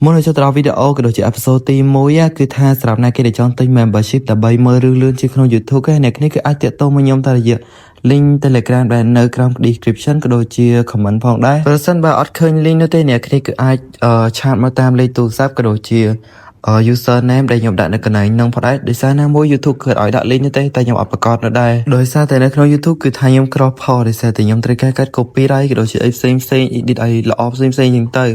មុននឹងចូលទៅដល់វីដេអូក៏ដូចជាអេពីសូតទី1គឺថាសម្រាប់អ្នកគេដែលចង់ទិញ membership ដើម្បីមើលរឿងលឿនជាក្នុង YouTube ហ្នឹងអ្នកគ្នាគឺអាចតាក់ទងមកខ្ញុំតាមរយៈ link Telegram ដែលនៅក្រោម description ក៏ដូចជា comment ផងដែរប្រសិនបើអត់ឃើញ link នោះទេអ្នកគ្នាគឺអាចឆាតមកតាមលេខទូរស័ព្ទក៏ដូចជាusername ដែលខ្ញុំដាក់នៅកន្លែងហ្នឹងផងដែរដោយសារណាមួយ YouTube គឺឲ្យដាក់ link នេះទេតែខ្ញុំអត់ប្រកាសនៅដែរដោយសារតែនៅក្នុង YouTube គឺថាខ្ញុំ cross ផលដោយសារតែខ្ញុំត្រូវការកាត់ copyright ក៏ដូចជាអីផ្សេង edit ឲ្យល្អផ្សេងចឹងទៅ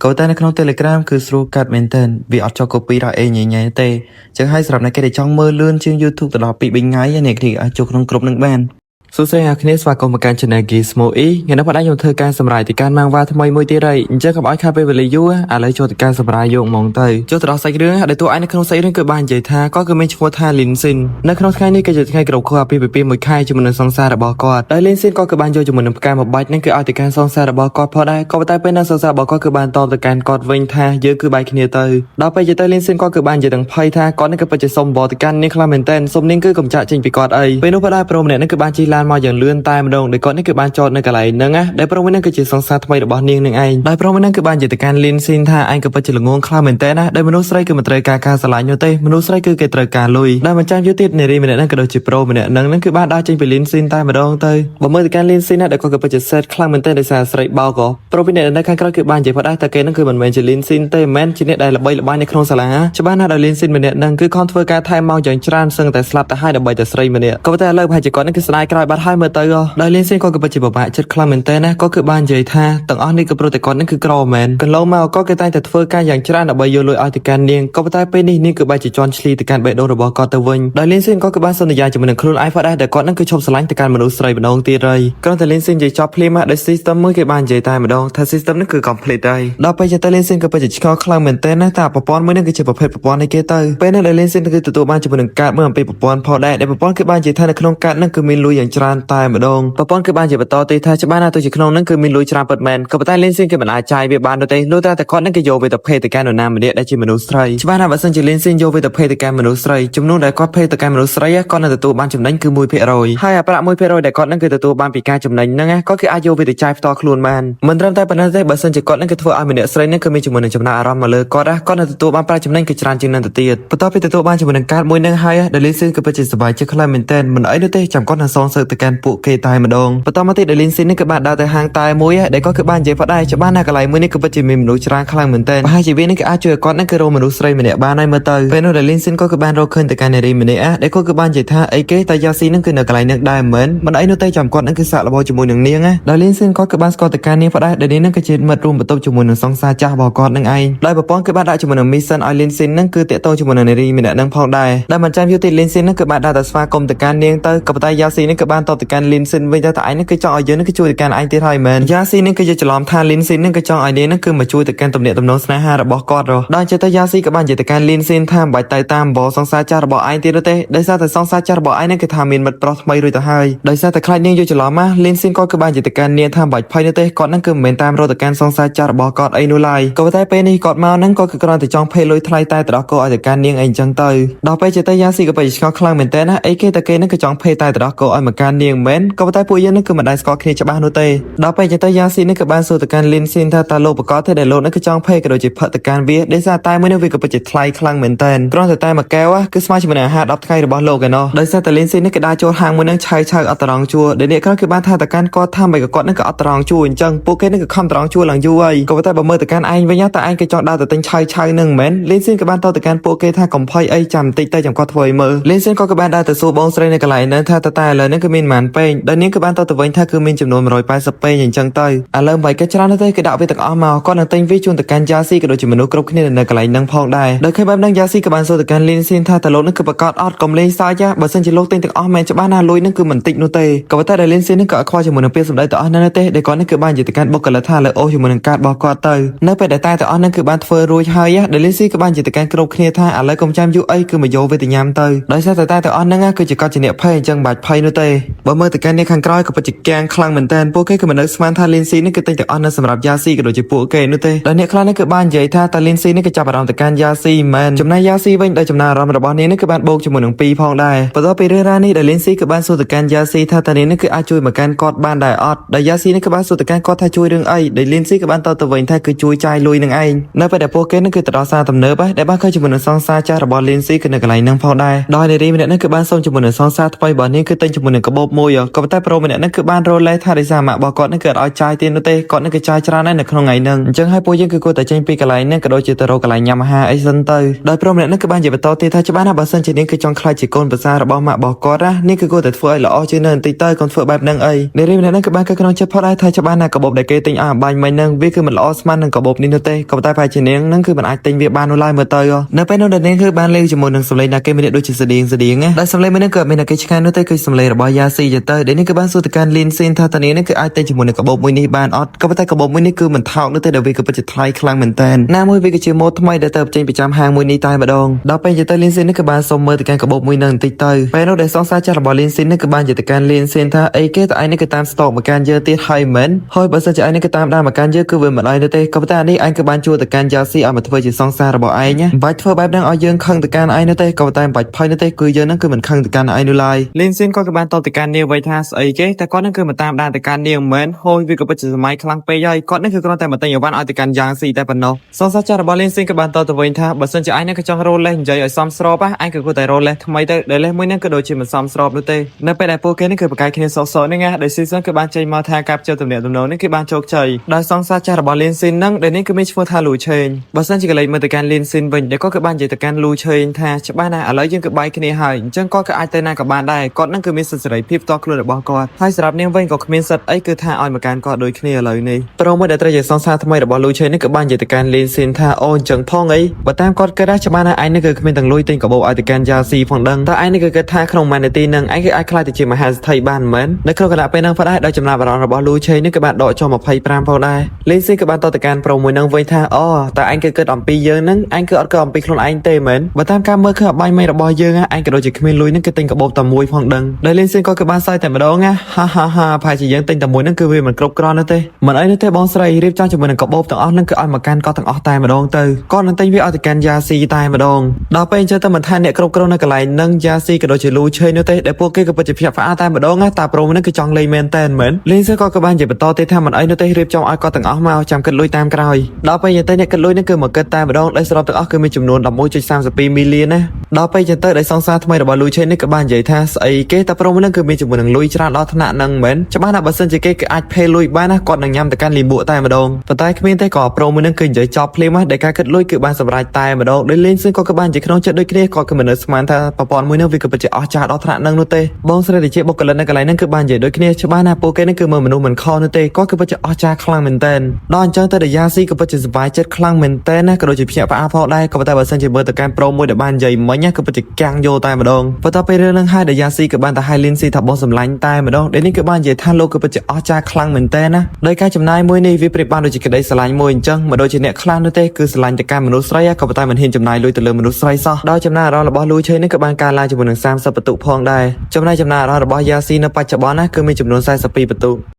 ក៏តែនៅក្នុង Telegram គឺស្រួលកាត់មែនតើវាអត់ចុះ copyright អីញ៉ៃទេចឹងហើយសម្រាប់អ្នកគេដែលចង់មើលលឿនជាង YouTube ទៅដល់ 2-3 ថ្ងៃអ្នកគេអាចចូលក្នុងក្រុមនឹងបានសួស្តីអ្នកគ្នាស្វាគមន៍មកកាន់ Channel Gizmo E ថ្ងៃនេះបងខ្ញុំធ្វើការសម្រាយទីការម៉ាងវ៉ាថ្មីមួយទៀតហើយអញ្ចឹងកុំឲ្យខាតពេលវេលាយូរឥឡូវចូលទៅការសម្រាយយកហ្មងទៅចូលទៅដល់សាច់រឿងដែលតួឯងនៅក្នុងសាច់រឿងគឺបាននិយាយថាគាត់គឺមានឈ្មោះថា Lin Sin នៅក្នុងថ្ងៃនេះគឺជាថ្ងៃគ្រប់គ្រងអាពាហ៍ពិពាហ៍មួយខែជាមួយនឹងសង្សាររបស់គាត់ដែល Lin Sin គាត់គឺបានយកជាមួយនឹងផ្កាមួយបាច់នឹងគឺឲ្យទៅកាន់សង្សាររបស់គាត់ផងដែរក៏ប៉ុន្តែពេលនៅសង្សាររបស់គាត់គឺបានតបទៅកាន់គាត់វិញថាយើងគឺបែកគ្នាទៅដល់ពេលទៅ Lin Sin គាត់គឺបាននិយាយទាំងភ័យថាគាត់នឹងគឺពិតជាសុំបរទៅកាន់នាងខ្លាំងមែនតើសុំនាងគឺកំចាក់ចេញពីគាត់អីពេលនោះដែរប្រូម្នាក់នឹងគឺបានជិះឡានមកយ៉ាងលឿនតែម្ដងដោយគាត់នេះគឺបានចតនៅកន្លែងហ្នឹងណាដែលប្រុសមួយហ្នឹងគឺជាសង្សារថ្មីរបស់នាងនឹងឯងដោយប្រុសមួយហ្នឹងគឺបាននិយាយទៅកាន់ Lin Sin ថាឯងក៏ពិតជាល្ងងខ្លាំងមែនតើណាដែលមនុស្សស្រីគឺមិនត្រូវការស្រឡាញ់នោះទេមនុស្សស្រីគឺគេត្រូវការលុយដែលមិនចាំយូរទៀតនារីម្នាក់ហ្នឹងក៏ដូចជាប្រុសម្នាក់ហ្នឹងគឺបានដើរចេញពី Lin Sin តែម្ដងទៅបើមើលទៅកាន់ Lin Sin ណាដែលគាត់ក៏ពិតជាសេតខ្លាំងមែនតើដោយសារស្រីបោកក៏ប្រុសពីអ្នកនៅខាងក្រៅគឺបាននិយាយផុតដែរតែគេហ្នឹងគឺមិនមែនជា Lin Sin ទេមិនមែនជាអ្នកដែលល្បីល្បាញនៅក្នុងសាលាច្បាស់ណាស់ដែល Lin Sin ម្នាក់ហ្នឹងគឺខំធ្វើការថែមមកយ៉ាងច្រើនសឹងតែស្លាប់ទៅហើយដើម្បីតែស្រីម្នាក់ក៏តែឥឡូវប្រហែលជាគាត់ហ្នឹងគឺស្ដាយក្រោយបាត់ហើយមើលទៅដោយ Lin Sin គាត់ក៏ពិតជាពិបាកចិត្តខ្លាំងមែនតើណាក៏គឺបាននិយាយថាទាំងអស់នេះគឺព្រោះតែគាត់នឹងគឺក្រមែនកន្លងមកក៏គេតែងតែធ្វើការយ៉ាងច្រើនដើម្បីយកលុយឲ្យទៅកាន់នាងក៏ប៉ុន្តែពេលនេះនាងគឺបែរជាជន់ឈ្លីទៅកាន់បេះដូងរបស់គាត់ទៅវិញដោយ Lin Sin ក៏គឺបានសន្យាជាមួយនឹងខ្លួនឯងផងដែរដែលគាត់នឹងគឺឈប់ស្រឡាញ់ទៅកាន់មនុស្សស្រីម្ដងទៀតហើយគ្រាន់តែ Lin Sin និយាយចប់ភ្លាមមកដោយ system មួយគេបាននិយាយតែម្ដងថា system នេះគឺ complete ហើយដល់ពេលទៅ Lin Sin ក៏ពិតជាឆ្ងល់ខ្លាំងមែនតើណាតែប្រព័ន្ធមួយនេះគឺជាប្រភេទប្រព័ន្ធនៃគេទៅពេលនេះ Lin Sin គឺទទួលបានជាមួយនឹងកាតមួយអំពីប្រព័ន្ធផងដែរដែលប្រព័ន្ធគឺបាននិយាយថានៅក្នុងកាតនឹងគឺមានលុយយ៉ាងច្រើនតែម្ដងប្រព័ន្ធគឺបាននិយាយបន្តទៀតថាច្បាស់ណាស់ទៅជាក្នុងនឹងគឺមានលុយច្រើនពិតមែនក៏ប៉ុន្តែ Lin Sin គឺមិនអាចចាយវាបាននោះទេលុះតែគាត់នឹងគេយកវាទៅភេទទៅកាន់នរណាម្នាក់ដែលជាមនុស្សស្រីច្បាស់ណាស់បើសិនជា Lin Sin យកវាទៅភេទទៅកាន់មនុស្សស្រីចំនួនដែលគាត់ភេទទៅកាន់មនុស្សស្រីគាត់នឹងទទួលបានចំណេញគឺ 1% ហើយអាប្រាក់ 1% ដែលគាត់នឹងគឺទទួលបានពីការចំណេញហ្នឹងគាត់គឺអាចយកវាទៅចាយផ្ទាល់ខ្លួនបានមិនត្រឹមតែប៉ុណ្ណឹងទេបើសិនជាគាត់នឹងគឺធ្វើឲ្យម្នាក់ស្រីនឹងគឺមានជាមួយនឹងចំណាប់អារម្មណ៍មកលើគាត់នឹងទទួលបានប្រាក់ចំណេញគឺច្រើនជាងនឹងទៅទៀតបន្ទាប់ពីទទួលបានជាមួយនឹងកាតមួយហ្នឹងហើយដែល Lin Sin គឺពិតជាសប្បាយចិត្តខ្លាំងមែនទែនមិនអីនោះទេចាំគាត់នឹងសងសើទៅកាន់ពួកគេតែម្ដងបន្តមកទៀតដែល Lin Sin នេះគឺបានដើរទៅហាងតែមួយដែលគាត់គឺបាននិយាយផុតដែរច្បាស់ណាស់កន្លែងមួយនេះគឺពិតជាមានមនុស្សច្រើនខ្លាំងមែនទែនប្រហែលជាវានេះគឺអាចជួយឲ្យគាត់នឹងគឺរកមនុស្សស្រីម្នាក់បានហើយមើលទៅពេលនោះដែល Lin Sin គាត់គឺបានរកឃើញទៅកាន់នារីម្នាក់ដែលគាត់គឺបាននិយាយថាអីគេតែយ៉ាស៊ីនឹងគឺនៅកន្លែងនឹងដែរមិនអីនោះទេចាំគាត់នឹងគឺសាក់ល្បងជាមួយនឹងនាងដែល Lin Sin គាត់គឺបានស្គាល់ទៅកាន់នាងផុតដែរដែលនាងនឹងគឺជាមិត្តរួមបន្ទប់ជាមួយនឹងសង្សារចាស់របស់គាត់នឹងឯងដោយប្រព័ន្ធគឺបានដាក់ជាមួយនឹង mission ឲ្យ Lin Sin នឹងគឺតាក់ទងជាមួយនឹងនារីម្នាក់នឹងផងដែរដែលមិនចាំយូរទេ Lin Sin នឹងគឺបានដាក់ទៅស្វាគមន៍ទៅកាន់នាងទៅក៏ប៉ុន្តែយ៉ាស៊ីនឹងគឺបានតបទៅកាន់ Lin Sin វិញតែឯងនឹងគឺចង់ឲ្យយើងនឹងគឺជួយទៅកាន់ឯងទៀតហើយមែនយ៉ាស៊ីនឹងគឺយកច្រឡំថា Lin Sin នឹងគឺចង់ឲ្យនាងនឹងគឺមកជួយទៅកាន់ទំនាក់ទំនងស្នេហារបស់គាត់ដល់ចេះតែយ៉ាស៊ីក៏បាននិយាយទៅកាន់ Lin Sin ថាមិនបាច់ទៅតាមបបសង្សារចាស់របស់ឯងទៀតទេដោយសារតែសង្សារចាស់របស់ឯងនឹងគឺថាមានមិត្តប្រុសថ្មីរួចទៅហើយដោយសារតែខ្លាចនាងយកច្រឡំមក Lin Sin គាត់គឺបាននិយាយទៅកាន់នាងថាមិនបាច់ភ័យទេគាត់នឹងគឺមិនមែនតាមរកទៅកាន់សង្សារចាស់របស់គាត់អីនោះឡើយក៏តែពេលនេះគាត់មកនឹងគាត់គឺគ្រាន់តែចង់ភេលុយថ្លៃតែទៅដល់គាត់ឲ្យទៅកាន់នាងអីអញ្ចឹងទៅដល់ពេលចេះតែយ៉ាស៊ីក៏បែរឆ្ងល់ខ្លាំងមែនតើណាអីគេតែគេនឹងគឺចង់ភេតែទៅដល់គាត់ឲ្យមកកាន់នាងមែនក៏តែពួកយើងនឹងគឺមិនដែលស្គាល់គ្នាច្បាស់នោះទេដល់ពេលចេះតែយ៉ាស៊ីនឹងគឺបានសួរទៅកាន់ Lin Sin ថាតើលោកប្រកាសទេដែលលោកនឹងគឺចង់ភេក៏ដូចជាផឹកទៅកាន់វាដោយសារតែមួយនេះវាក៏ពិតជាថ្លៃខ្លាំងមែនតើគ្រាន់តែមួយកែវគឺស្មើជាមួយនឹងអាហារ10ថ្ងៃរបស់លោកឯណោះដោយសារតែ Lin Sin នេះគឺដើរចូលហាងមួយនឹងឆៅអត់ត្រង់ជួរដែលអ្នកក្រៅគឺបានថាទៅកាន់គាត់ថាមិនក៏គាត់នឹងក៏អត់ត្រង់ជួរអញ្ចឹងពួកគេនឹងក៏ខំត្រង់ជួរឡើងយូរហើយក៏តែបើមើលទៅកាន់ឯងវិញតែឯងក៏ចង់ដើរទៅទិញឆៅនឹងមិនមែន Lin Sin ក៏បានតទៅកាន់ពួកគេថាកំភៃអីចាំបន្តិចទៅចាំគាត់ធ្វើឲ្យមើល Lin Sin ក៏បានដើរទៅសួរបងស្រីនៅកន្លែងហ្នឹងថាតើឥឡូវនេះគឺមានប៉ុន្មានពេងដែលនាងក៏បានតទៅវិញថាគឺមានចំនួន180ពេងអញ្ចឹងទៅឥឡូវមិនក៏ច្រើនទេគេដាក់វាទាំងអស់មកគាត់នឹងទិញវាជូនទៅកាន់យ៉ាស៊ីក៏ដូចជាមនុស្សគ្រប់គ្នានៅកន្លែងហ្នឹងផងដែរដោយឃើញបែបហ្នឹងយ៉ាស៊ីក៏បានសួរទៅកាន់ Lin Sin ថាតើលោកនឹងគឺប្រកាសអត់កុំលេងសើចបើសិនជាលោកទិញទាំងអស់មែនច្បាស់ណាលុយនឹងគឺមិនតិចនោះទេក៏តែ Lin Sin នឹងក៏អត់ខ្វល់ជាមួយនឹងពាក្យសម្ដីទាំងអស់ហ្នឹងទេដែលគាត់នឹងគឺបាននិយាយទៅកាន់បុគ្គលិកថាលើអូជាមួយនឹងកាតរបស់គាត់ទៅនៅពេលដែលតែទាំងអស់ហ្នឹងគឺបានធ្វើរួចហើយដែល Lin Sin ក៏បាននិយាយទៅកាន់គ្រប់គ្នាថាឥឡូវកុំចាំយូរអីគឺមកយកវាទៅញ៉ាំទៅដោយសារតែទាំងអស់ហ្នឹងគឺជាគាត់ជាអ្នកភ័យអញ្ចឹងបាច់ភ័យនោះទេ បើមើលទៅកាន់នេះខាងក្រោយក៏ពិតជាកាំងខ្លាំងមែនតើពួកគេគឺមិននឹកស្មានថាលីនស៊ីនេះគឺតែងទាំងអស់នៅសម្រាប់យ៉ាស៊ីក៏ដូចជាពួកគេនោះទេដោយអ្នកខ្លះនេះគឺបាននិយាយថាតាលីនស៊ីនេះគឺចាប់អារម្មណ៍ទៅកាន់យ៉ាស៊ីមែនចំណែកយ៉ាស៊ីវិញដោយចំណារអារម្មណ៍របស់នាងនេះគឺបានបូកជាមួយនឹង2ផងដែរបន្ទាប់ពីរឿងរ៉ាវនេះដែលលីនស៊ីគឺបានសួរទៅកាន់យ៉ាស៊ីថាតានាងនេះគឺអាចជួយមកកាន់គាត់បានដែរអត់ដែលយ៉ាស៊ីនេះគឺបានសួរទៅកាន់គាត់ថាជួយរឿងអីដែលលីនស៊ីក៏បានតបទៅវិញថាគឺជួយចាយលុយនឹងឯងនៅពេលដែលពួកគេនេះគឺទៅដល់សារទំនើបដែលបានឃើញជាមួយនឹងសង្សារចាស់របស់លីនស៊ីគឺនៅកន្លែងហ្នឹងផងដែរដោយនារីម្នាក់នេះគឺបានសូមជាមួយនឹងសង្សារថ្មីរបស់នាងគឺទិញជាមួយនឹងកាបូបមួយក៏ប៉ុន្តែប្រូម្នាក់នេះគឺបានរលែថារិសាម៉ាក់របស់គាត់នេះគឺអត់ឲ្យចាយទៀតនោះទេគាត់នេះគឺចាយច្រើនណាស់នៅក្នុងថ្ងៃហ្នឹងអញ្ចឹងហើយពួកយើងគឺគួរតែចេញពីកន្លែងហ្នឹងក៏ដូចជាទៅរកកន្លែងញ៉ាំអាហារអីសិនទៅដោយប្រូម្នាក់នេះគឺបាននិយាយបន្តទៀតថាច្បាស់ណាស់បើសិនជានាងគឺចង់ខ្លាចជាកូនប្រសាររបស់ម៉ាក់របស់គាត់ណានាងគឺគួរតែធ្វើឲ្យល្អជាងនៅបន្តិចទៅកុំធ្វើបែបហ្នឹងអីនារីម្នាក់នេះគឺបានគិតក្នុងចិត្តផុតដែរថាច្បាស់ណាស់កាបូបដែលគេទិញឲ្យបាញ់មិញហ្នឹងវាគឺមិនល្អស្មើនឹងកាបូបនេះនោះទេក៏ប៉ុន្តែប្រហែលជានាងហ្នឹងគឺមិនអាចទិញវាបាននោះឡើយមើលទៅនៅពេលនោះដែលនាងគឺបានលេងជាមួយនឹងសម្លេងដែលគេមានដូចជាស្តៀងណាដែលសម្លេងមួយនេះក៏មានតែគេឆ្ងាយនោះទេគឺសម្លេងរបស់យ៉ាស៊ីទៅដែលនេះគឺបានសួរទៅកាន់លីនស៊ីនថាតានាងនេះគឺអាចទិញជាមួយនឹងកាបូបមួយនេះបានអត់ក៏ប៉ុន្តែកាបូបមួយនេះគឺមិនថោកនោះទេដែលវាគឺពិតជាថ្លៃខ្លាំងមែនតើណាមួយវាគឺជាម៉ូដថ្មីដែលទៅចេញពីចាំហាងមួយនេះតែម្ដងដល់ពេលទៅលីនស៊ីននេះគឺបានសុំមើលទៅកាន់កាបូបមួយនឹងបន្តិចទៅពេលនោះដែលសង្សារចាស់របស់លីនស៊ីននេះគឺបាននិយាយទៅកាន់លីនស៊ីនថាអីគេតើឯងនេះគឺតាមស្តុកមកកាន់យើងទៀតហើយមែនហើយបើសិនជាឯងនេះគឺតាមដានមកកាន់យើងគឺវាមិនអីនោះទេក៏ប៉ុន្តែនេះឯងគឺបានជួលទៅកាន់យ៉ាស៊ីឲ្យមកធ្វើជាសង្សាររបស់ឯងមិនបាច់ធ្វើបែបហ្នឹងឲ្យយើងខឹងទៅកាន់ឯងនោះទេក៏ប៉ុន្តែមិនបាច់ភ័យនោះទេគឺយើងហ្នឹងគឺមិនខឹងទៅកាន់ឯងនោះឡើយលីនស៊ីនក៏បានតបទៅកាន់នាងវិញថាស្អីគេតែគាត់ហ្នឹងគឺមកតាមដានទៅកាន់នាងមិនមែនហូយវាក៏ពិតជាសម័យខ្លាំងពេកហើយគាត់ហ្នឹងគឺគ្រាន់តែមកទិញអីវ៉ាន់ឲ្យទៅកាន់យ៉ាងស៊ីតែប៉ុណ្ណោះសង្សារចាស់របស់លីនស៊ីនក៏បានតបទៅវិញថាបើសិនជាឯងហ្នឹងក៏ចង់រោលេសនិយាយឲ្យសមស្របឯងក៏គួរតែរោលេសថ្មីទៅដែលលេសមួយហ្នឹងក៏ដូចជាមិនសមស្របនោះទេនៅពេលដែលពួកគេនេះគឺប្រកែកគ្នាសោកហ្នឹងណាដែលស៊ីសិនគឺបានចេញមកថាការជិលទំនាក់ទំនងនេះគឺបានជោគជ័យដោយសង្សារចាស់របស់លីនស៊ីនហ្នឹងដែលនេះគឺមានឈ្មោះថាលូឆេងបើសិនជាកលេចមើលទៅកាន់លីនស៊ីនវិញដែលគាត់ក៏បាននិយាយទៅកាន់លូឆេងថាច្បាស់ណាស់ឥឡូវយើងគឺបាយគ្នាហើយអញ្ចឹងគាត់ក៏អាចទៅណាក៏បានដែរគាត់ហ្នឹងគឺមានសិទ្ធិសេរីភាពផ្ទាល់ខ្លួនរបស់គាត់ហើយសម្រាប់នាងវិញក៏គ្មានសិទ្ធិអីគឺថាឲ្យមកកាន់គាត់ដូចគ្នាឥឡូវនេះប្រូមួយដែលត្រូវជាសង្សារថ្មីរបស់លូឆេងនេះក៏បាននិយាយទៅកាន់លីនស៊ីនថាអូអញ្ចឹងផងអីបើតាមគាត់គិតថាច្បាស់ណាស់ឯងនេះគឺគ្មានទាំងលុយទិញកាបូបឲ្យទៅកាន់យ៉ាស៊ីផងដឹងតើឯងនេះគឺគិតថាក្នុងម៉ានីទីហ្នឹងឯងគឺអាចខ្លាចទៅជាមហាសេដ្ឋីបានមិនមែននៅក្នុងគណៈពេលហ្នឹងផងដែរដោយចំណាប់អារម្មណ៍របស់លូឆេងនេះក៏បានដកចុះ25ផងដែរលីនស៊ីក៏បានតទៅកាន់ប្រូមួយហ្នឹងវិញថាអូតើឯងគឺគិតអំពីយើងហ្នឹងឯងគឺអត់គិតអំពីខ្លួនឯងទេមែនបើតាមការមើលឃើញអបាយមីរបស់យើងឯងក៏ដូចជាគ្មានលុយហ្នឹងគឺទិញកាបូបតែមួយផងដឹងដែលលីនស៊ីក៏បានសើចតែម្ដងណាហាប្រហែលជាយើងទិញតែមួយហ្នឹងគឺវាមិនគ្រប់គ្រាន់ទេមិនអីទេបងស្រីរៀបចំជាមួយនឹងកាបូបទាំងអស់ហ្នឹងគឺឲ្យមកកាន់គាត់ទាំងអស់តែម្ដងទៅគាត់នឹងទិញវាឲ្យទៅកាន់យ៉ាស៊ីតែម្ដងដល់ពេលអញ្ចឹងទៅមិនថាអ្នកគ្រប់គ្រងនៅកន្លែងហ្នឹងយ៉ាស៊ីក៏ដូចជាលូឆេងនោះទេដែលពួកគេក៏ពិតជាភ្ញាក់ផ្អើលតែម្ដងណាតាប្រូហ្នឹងគឺចង់លេងមែនតែនមែនលីនស៊ីក៏បាននិយាយបន្តទៀតថាមិនអីនោះទេរៀបចំឲ្យគាត់ទាំងអស់មកចាំគិតលុយតាមក្រោយដល់ពេលទៅអ្នកគិតលុយហ្នឹងគឺមកគិតតែម្ដងដោយសរុបទាំងអស់គឺមានចំនួន 11.32 មីលៀនណាដល់ពេលទៅដែលសង្សារថ្មីរបស់លូឆេងនេះក៏បាននិយាយថាស្អីគេតាប្រូហ្នឹងគឺមានចំនួននឹងលុយច្រើនដល់ថ្នាក់ហ្នឹងមែនច្បាស់ណាស់បើសិនជាគេអាចផេលុយបានណាគាត់នឹងញ៉ាំទៅកាន់លីបួកតែម្ដងប៉ុន្តែគ្មានទេក៏ប្រូមួយហ្នឹងគឺនិយាយចប់ភ្លាមណាដែលការគិតលុយគឺបានសម្រេចតែម្ដងដោយលីនស៊ីក៏បាននិយាយក្នុងចិត្តដូចគ្នាគាត់ក៏មិននៅស្មានថាប្រព័ន្ធមួយហ្នឹងវាក៏ពិតជាអស្ចារ្យដល់ថ្នាក់ហ្នឹងនោះទេបងស្រីដែលជាបុគ្គលិកនៅកន្លែងហ្នឹងគឺបាននិយាយដូចគ្នាច្បាស់ណាស់ពួកគេហ្នឹងគឺមើលមនុស្សមិនខុសនោះទេគាត់គឺពិតជាអស្ចារ្យខ្លាំងមែនតើដល់អញ្ចឹងទៅដល់យ៉ាស៊ីក៏ពិតជាសប្បាយចិត្តខ្លាំងមែនតើណាក៏ដូចជាភ្ញាក់ផ្អើលផងដែរក៏ប៉ុន្តែបើសិនជាមើលទៅកាន់ប្រូមួយដែលបាននិយាយមិញណាគឺពិតជាកាំងយកតែម្ដងបន្ទាប់ពីរឿងហ្នឹងហើយដល់យ៉ាស៊ីក៏បានទៅហៅលីនស៊ីថាបងសម្លាញ់តែម្ដងដែលនេះគឺបាននិយាយថាលោកគឺពិតជាអស្ចារ្យខ្លាំងមែនតើណាដោយការចំណាយមួយនេះវាប្រៀបបានដូចជាក្តីស្រឡាញ់មួយអញ្ចឹងមិនដូចជាអ្នកខ្លះនោះទេគឺស្រឡាញ់តែការមនុស្សស្រីក៏ប៉ុន្តែមិនហ៊ានចំណាយលុយទៅលើមនុស្សស្រីសោះដោយចំណាយអារម្មណ៍របស់លូឆេងនេះក៏បានកើនឡើងជាមួយនឹង30បន្ទុកផងដែរចំណែកចំណាយអារម្មណ៍របស់យ៉ាស៊ីនៅបច្ចុប្បន្នណាគឺមានចំនួន42បន្ទុក